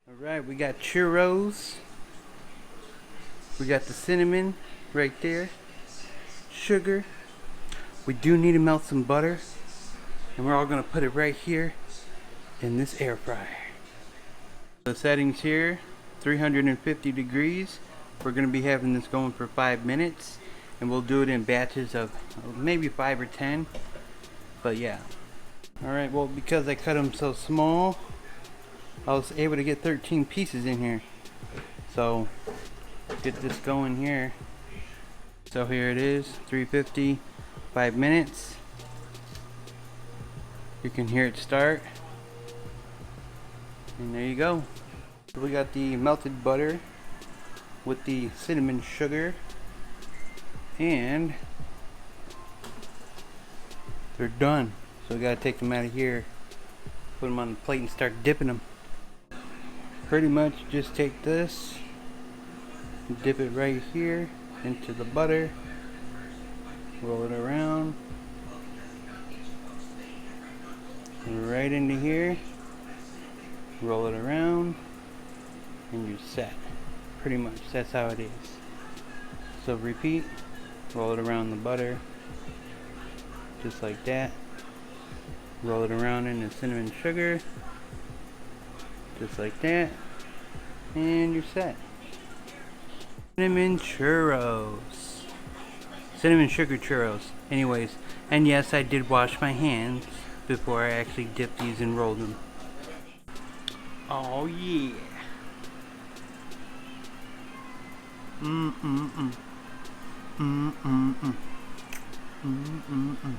Alright, we got churros. We got the cinnamon right there. Sugar. We do need to melt some butter. And we're all going to put it right here in this air fryer. The settings here, 350 degrees. We're going to be having this going for 5 minutes. And we'll do it in batches of maybe 5 or 10. But yeah. Alright, well, because I cut them so small, I was able to get 13 pieces in here. So, get this going here. So here it is, 350, 5 minutes. You can hear it start. And there you go. So we got the melted butter with the cinnamon sugar. And they're done. So we gotta take them out of here, put them on the plate and start dipping them. Pretty much just take this, dip it right here into the butter, roll it around, right into here, roll it around, and you're set. Pretty much, that's how it is. So repeat, roll it around the butter, just like that. Roll it around in the cinnamon sugar, just like that, and you're set. Cinnamon churros. Cinnamon sugar churros. Anyways, and yes, I did wash my hands before I actually dipped these and rolled them. Oh yeah. Mm-mm-mm. Mm-mm-mm. Mm-mm-mm.